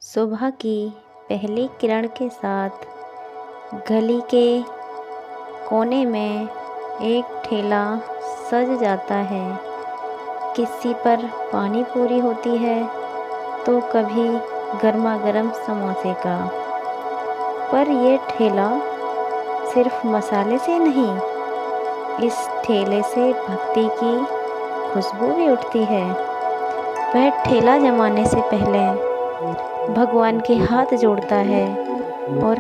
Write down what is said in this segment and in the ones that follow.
सुबह की पहली किरण के साथ गली के कोने में एक ठेला सज जाता है। किसी पर पानी पूरी होती है तो कभी गर्मा गर्म समोसे का। पर ये ठेला सिर्फ मसाले से नहीं, इस ठेले से भक्ति की खुशबू भी उठती है। वह ठेला जमाने से पहले भगवान के हाथ जोड़ता है और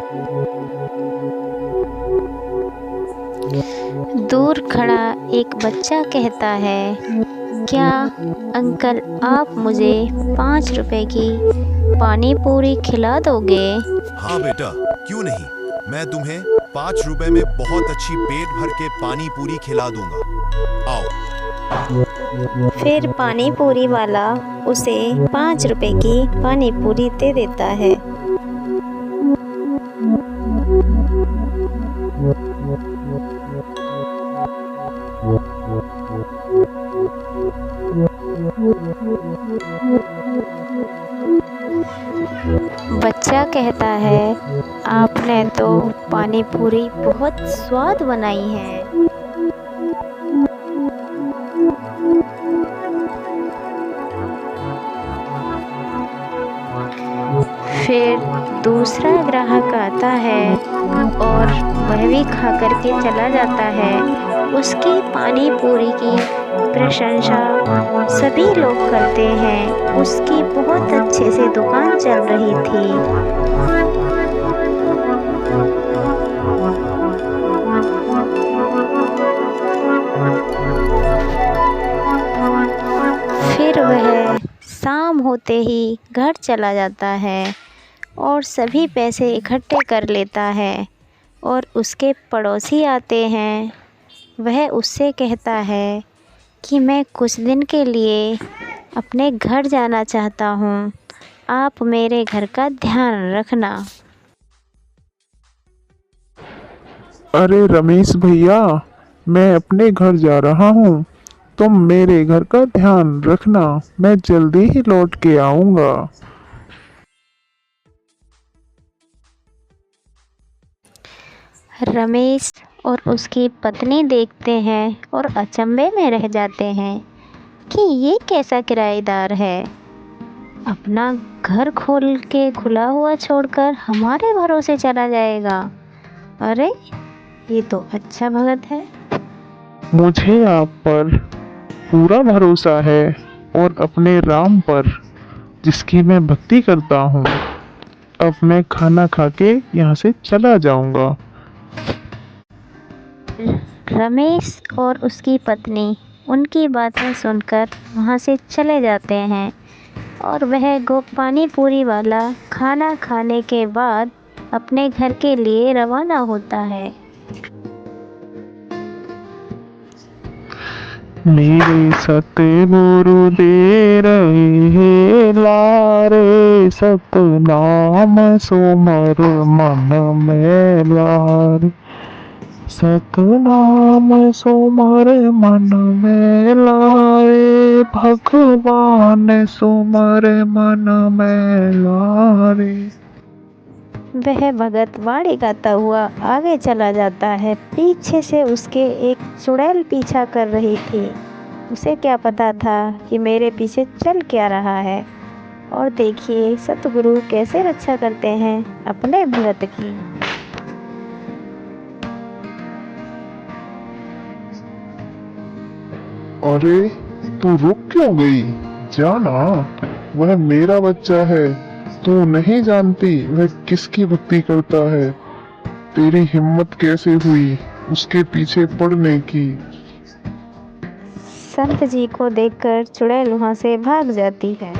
दूर खड़ा एक बच्चा कहता है, क्या अंकल आप मुझे 5 रुपए की पानी पूरी खिला दोगे? हाँ बेटा, क्यों नहीं। मैं तुम्हें 5 रुपए में बहुत अच्छी पेट भर के पानी पूरी खिला दूंगा। आओ। फिर पानी पूरी वाला उसे 5 रुपए की पानी पूरी दे देता है। बच्चा कहता है, आपने तो पानी पूरी बहुत स्वाद बनाई है। फिर दूसरा ग्राहक आता है और वह भी खा करके चला जाता है। उसकी पानी पूरी की प्रशंसा सभी लोग करते हैं। उसकी बहुत अच्छे से दुकान चल रही थी। फिर वह शाम होते ही घर चला जाता है और सभी पैसे इकट्ठे कर लेता है और उसके पड़ोसी आते हैं। वह उससे कहता है कि मैं कुछ दिन के लिए अपने घर जाना चाहता हूँ, आप मेरे घर का ध्यान रखना। अरे रमेश भैया, मैं अपने घर जा रहा हूँ, तुम मेरे घर का ध्यान रखना, मैं जल्दी ही लौट के आऊँगा। रमेश और उसकी पत्नी देखते हैं और अचंभे में रह जाते हैं कि ये कैसा किराएदार है, अपना घर खोल के खुला हुआ छोड़कर हमारे भरोसे चला जाएगा। अरे ये तो अच्छा भगत है। मुझे आप पर पूरा भरोसा है और अपने राम पर, जिसकी मैं भक्ति करता हूँ। अब मैं खाना खा के यहाँ से चला जाऊँगा। रमेश और उसकी पत्नी उनकी बातें सुनकर वहाँ से चले जाते हैं और वह पानी पूरी वाला खाना खाने के बाद अपने घर के लिए रवाना होता है। मेरे सतगुरु दे रहे हैं लारे, सतनाम सुमर मन में लारे, सतनाम सुमर मन में लारे, भगवान सुमर मन में लारे। वह भगत वाणी गाता हुआ आगे चला जाता है। पीछे से उसके एक चुड़ैल पीछा कर रही थी। उसे क्या पता था कि मेरे पीछे चल क्या रहा है। और देखिए सतगुरु कैसे रक्षा करते हैं अपने भगत की। अरे तू रुक क्यों गई? जाना, वह मेरा बच्चा है। तू नहीं जानती वह किसकी भक्ति करता है। तेरी हिम्मत कैसे हुई उसके पीछे पड़ने की? संत जी को देखकर चुड़ैल वहाँ से भाग जाती है।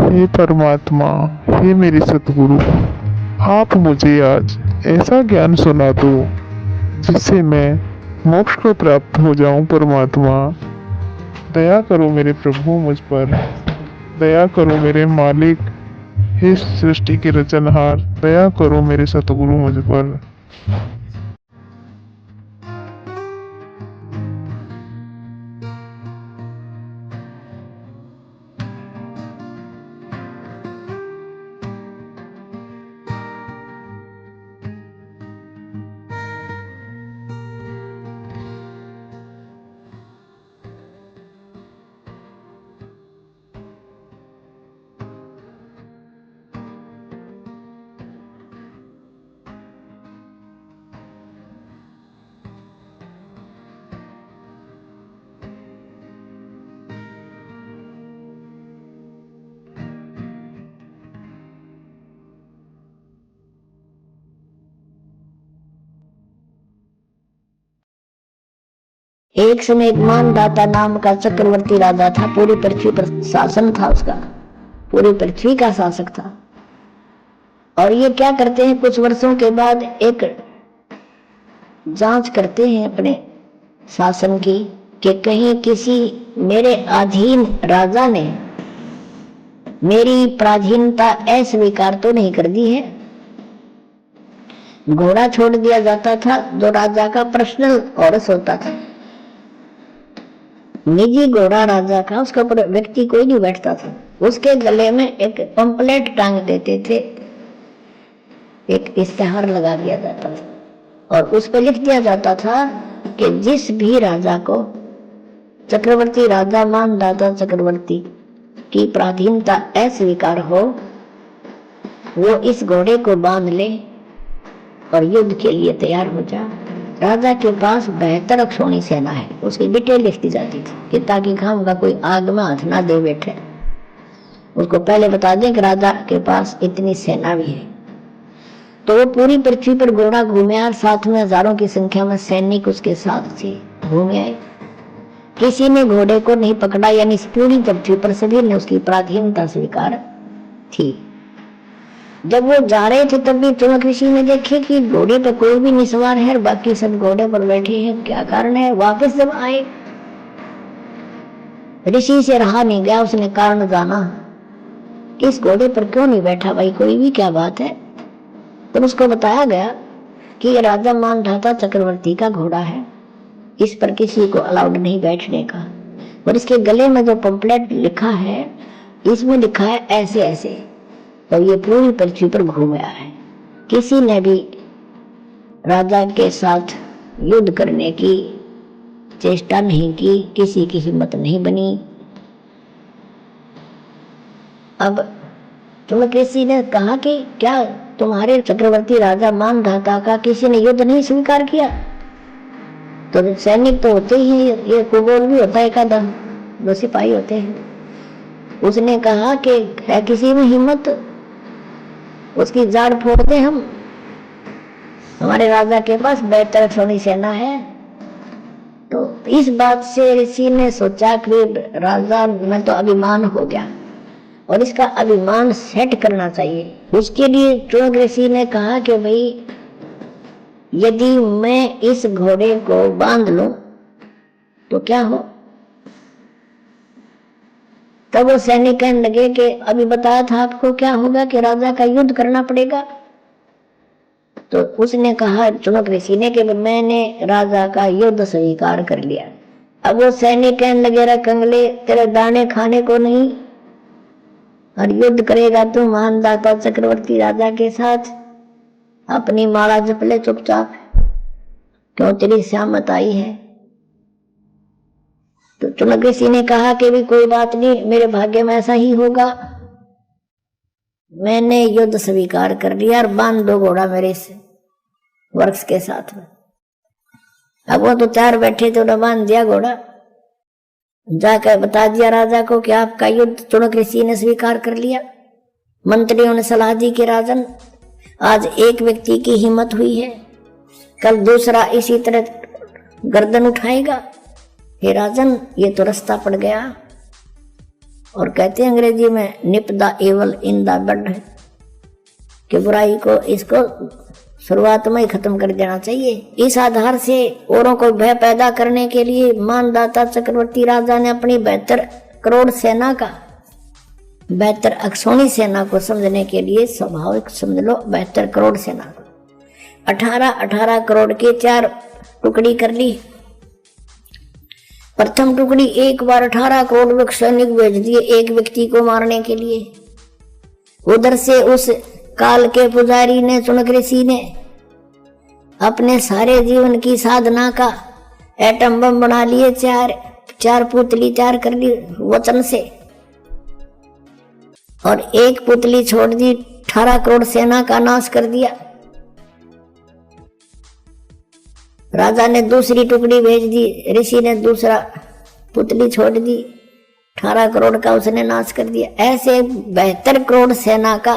हे परमात्मा, हे मेरे सतगुरु, आप मुझे आज ऐसा ज्ञान सुना दो जिससे मैं मोक्ष को प्राप्त हो जाऊं। परमात्मा दया करो मेरे प्रभु मुझ पर। दया करो मेरे मालिक, हे सृष्टि के रचनहार, दया करो मेरे सतगुरु मुझ पर। एक समय एक मानदाता नाम का चक्रवर्ती राजा था। पूरी पृथ्वी पर शासन था उसका, पूरी पृथ्वी का शासक था। और ये क्या करते हैं, कुछ वर्षों के बाद एक जांच करते हैं अपने शासन की कि कहीं किसी मेरे अधीन राजा ने मेरी पराधीनता अस्वीकार तो नहीं कर दी है। घोड़ा छोड़ दिया जाता था जो राजा का पर्सनल औरस होता था, निजी घोड़ा राजा का, उसके ऊपर व्यक्ति कोई नहीं बैठता था। उसके गले में एक पंपलेट टांग देते थे, एक इश्तेहार लगा दिया जाता था और उस पर लिख दिया जाता था कि जिस भी राजा को चक्रवर्ती राजा मानदाता चक्रवर्ती की पराधीनता अस्वीकार हो, वो इस घोड़े को बांध ले और युद्ध के लिए तैयार हो जा। राजा के पास 72 अक्षौणी सेना है, उसकी डिटेल लिख दी जाती थी कि ताकि खाम का कोई आग में हाथ ना दे बैठे, उसको पहले बता दें कि राजा के पास इतनी सेना भी है। तो वो पूरी पृथ्वी पर घोड़ा घूमे और साथ में हजारों की संख्या में सैनिक उसके साथ थे, घूमे आए। किसी ने घोड़े को नहीं पकड़ा, यानी पूरी पृथ्वी पर सभी ने उसकी पराधीनता स्वीकार थी। जब वो जा रहे थे तब भी चमक ऋषि ने देखे कि घोड़े पर कोई भी नहीं सवार है, बाकी सब घोड़े पर बैठे हैं, क्या कारण है। वापस जब आए, ऋषि से रहा नहीं गया, उसने कारण जाना कि इस घोड़े पर क्यों नहीं बैठा भाई कोई भी, क्या बात है। तो उसको बताया गया कि ये राजा मानधाता चक्रवर्ती का घोड़ा है, इस पर किसी को अलाउड नहीं बैठने का। और इसके गले में जो पंपलेट लिखा है, इसमें लिखा है ऐसे ऐसे, और ये पूरी पृथ्वी पर घूम आया है। किसी ने भी राजा के साथ युद्ध करने की चेष्टा नहीं की, किसी की हिम्मत नहीं बनी। अब तुम किसी ने कहा कि क्या तुम्हारे चक्रवर्ती राजा मानधाता का किसी ने युद्ध नहीं स्वीकार किया? तो सैनिक तो होते ही हैं, ये कुबोल भी होता है, एक आधा दो सिपाही होते हैं। उसने कहा कि है किसी में हिम्मत, उसकी जाड़ फोड़ दे हम, हमारे राजा के पास 72 अक्षौणी सेना है। तो इस बात से ऋषि ने सोचा कि राजा में तो अभिमान हो गया और इसका अभिमान सेट करना चाहिए। उसके लिए चोग ऋषि ने कहा कि भाई यदि मैं इस घोड़े को बांध लूं तो क्या हो। तब वो सैनिक कहने लगे कि अभी बताया था आपको क्या होगा कि राजा का युद्ध करना पड़ेगा। तो उसने कहा चुनक ऋषि ने कि मैंने राजा का युद्ध स्वीकार कर लिया। अब वो सैनिक कहने लगे रे कंगले, तेरे दाने खाने को नहीं, और युद्ध करेगा तू मानदाता चक्रवर्ती राजा के साथ, अपनी माला जप ले चुपचाप, क्यों तेरी श्यामत आई है। तो चुनक ऋषि ने कहा कि भी कोई बात नहीं, मेरे भाग्य में ऐसा ही होगा, मैंने युद्ध स्वीकार कर लिया और बांध दो घोड़ा मेरे इस वृक्ष के साथ में। अब वो तो चार बैठे थे, उन्हें बांध दिया घोड़ा, जाकर बता दिया राजा को कि आपका युद्ध चुनक ऋषि ने स्वीकार कर लिया। मंत्रियों ने सलाह दी कि राजन, आज एक व्यक्ति की हिम्मत हुई है, कल दूसरा इसी तरह गर्दन उठाएगा। हे राजन, ये तो रास्ता पड़ गया। और कहते हैं अंग्रेजी में निप द एवल इन द बड, कि बुराई को इसको शुरुआत में ही खत्म कर देना चाहिए। इस आधार से औरों को भय पैदा करने के लिए मानदाता चक्रवर्ती राजा ने अपनी 72 करोड़ सेना का 72 अक्षौणी सेना को समझने के लिए स्वाभाविक समझ लो 72 करोड़ सेना को 18 करोड़ के 4 टुकड़ी कर ली। प्रथम टुकड़ी एक बार 18 करोड़ सैनिक भेज दिए एक व्यक्ति को मारने के लिए। उधर से उस काल के पुजारी ने चुनक ऋषि ने अपने सारे जीवन की साधना का एटम बम बना लिए। चार पुतली तैयार कर ली वचन से और एक पुतली छोड़ दी। 18 करोड़ सेना का नाश कर दिया। राजा ने दूसरी टुकड़ी भेज दी, ऋषि ने दूसरा पुतली छोड़ दी, 18 करोड़ का उसने नाश कर दिया। ऐसे 72 करोड़ सेना का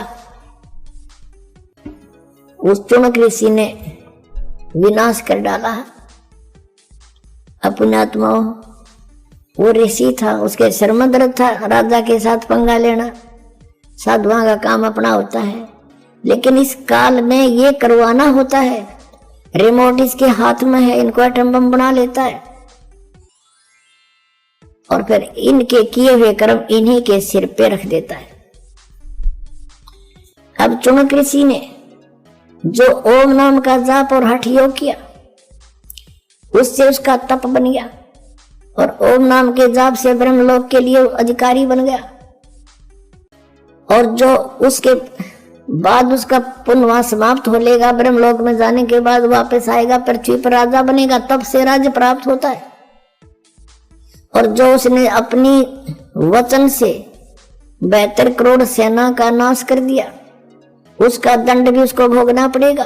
उस चुनक ऋषि ने विनाश कर डाला। पुण्यात्माओं, वो ऋषि था, उसके सिर में दर्द था राजा के साथ पंगा लेना। साधुओं का काम अपना होता है, लेकिन इस काल में ये करवाना होता है। रिमोट इसके हाथ में है, इनको एटम बम बना लेता है और फिर इनके किए हुए कर्म इन्हीं के सिर पे रख देता है। अब चुनक ऋषि ने जो ओम नाम का जाप और हठ योग किया, उससे उसका तप बन गया और ओम नाम के जाप से ब्रह्मलोक के लिए अधिकारी बन गया। और जो उसके बाद उसका पुण्य वहां समाप्त हो लेगा, ब्रह्मलोक में जाने के बाद वापस आएगा, पृथ्वी पर राजा बनेगा, तब से राज्य प्राप्त होता है। और जो उसने अपनी वचन से 72 करोड़ सेना का नाश कर दिया, उसका दंड भी उसको भोगना पड़ेगा।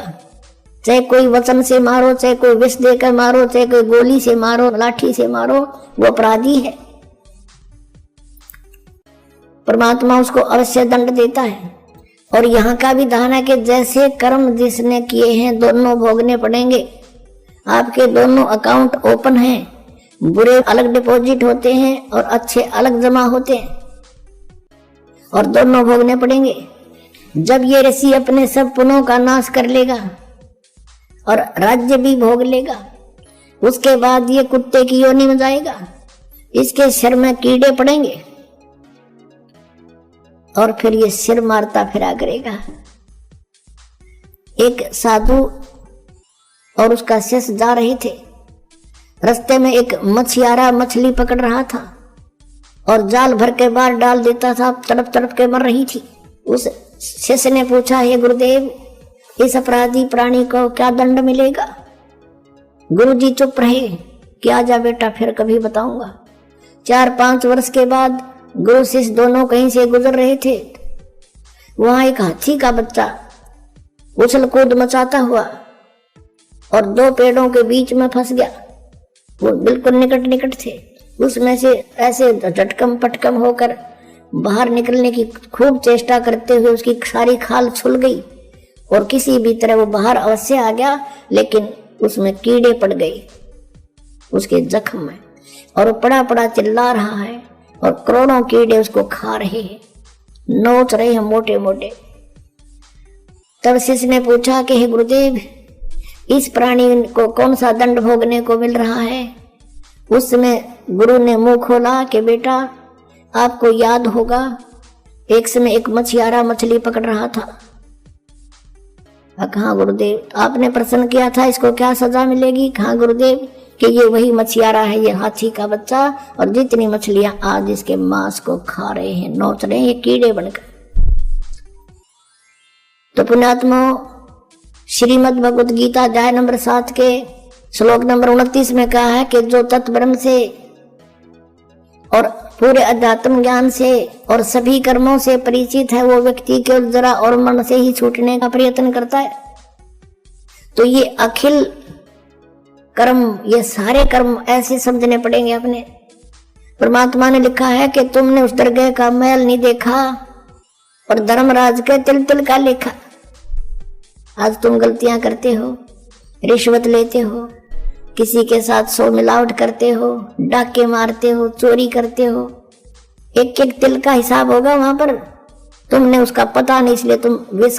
चाहे कोई वचन से मारो, चाहे कोई विष देकर मारो, चाहे कोई गोली से मारो, लाठी से मारो, वो अपराधी है। परमात्मा उसको अवश्य दंड देता है। और यहाँ का विधान है कि जैसे कर्म जिसने किए हैं दोनों भोगने पड़ेंगे। आपके दोनों अकाउंट ओपन हैं, बुरे अलग डिपॉजिट होते हैं और अच्छे अलग जमा होते हैं और दोनों भोगने पड़ेंगे। जब ये ऋषि अपने सब पुण्यों का नाश कर लेगा और राज्य भी भोग लेगा, उसके बाद ये कुत्ते की योनि में जाएगा, इसके सिर में कीड़े पड़ेंगे और फिर ये सिर मारता फिरा करेगा। एक साधु और उसका शिष्य जा रहे थे, रास्ते में एक मछियारा मछली पकड़ रहा था और जाल भर के बाहर डाल देता था, तड़प तड़प के मर रही थी। उस शिष्य ने पूछा, हे गुरुदेव, इस अपराधी प्राणी को क्या दंड मिलेगा? गुरुजी चुप रहे कि आजा बेटा, फिर कभी बताऊंगा। 4-5 वर्ष के बाद गुरु शिष्य दोनों कहीं से गुजर रहे थे। वहां एक हाथी का बच्चा उछल कूद मचाता हुआ और 2 पेड़ों के बीच में फंस गया। वो बिल्कुल निकट थे। उसमें से ऐसे झटकम पटकम होकर बाहर निकलने की खूब चेष्टा करते हुए उसकी सारी खाल छुल गई और किसी भी तरह वो बाहर अवश्य आ गया, लेकिन उसमें कीड़े पड़ गए उसके जख्म में और वो पड़ा पड़ा चिल्ला रहा है और करोड़ों कीड़े उसको खा रहे हैं, नोच रहे हैं मोटे मोटे। तब शिष्य ने पूछा कि हे गुरुदेव, इस प्राणी को कौन सा दंड भोगने को मिल रहा है? उस समय गुरु ने मुंह खोला कि बेटा, आपको याद होगा एक समय एक मछियारा मछली पकड़ रहा था। कहा गुरुदेव, आपने प्रश्न किया था इसको क्या सजा मिलेगी? कहा गुरुदेव कि ये वही मछियारा है, ये हाथी का बच्चा, और जितनी मछलियां आज इसके मांस को खा रहे हैं, नोच रहे हैं, ये कीड़े बनकर। तो पुण्यात्मा, श्रीमद् भगवत गीता अध्याय नंबर 7 के श्लोक नंबर 29 में कहा है कि जो तत्व ब्रह्म से और पूरे अध्यात्म ज्ञान से और सभी कर्मों से परिचित है, वो व्यक्ति केवल जरा और मन से ही छूटने का प्रयत्न करता है। तो ये अखिल कर्म, ये सारे कर्म ऐसे समझने पड़ेंगे अपने। परमात्मा ने लिखा है कि तुमने उस दरगाह का मैल नहीं देखा और धर्मराज के तिल तिल का लेखा। आज तुम गलतियां करते हो, रिश्वत लेते हो, किसी के साथ सो मिलावट करते हो, डाके मारते हो, चोरी करते हो, एक एक तिल का हिसाब होगा वहां पर। तुमने उसका पता नहीं, इसलिए तुम विष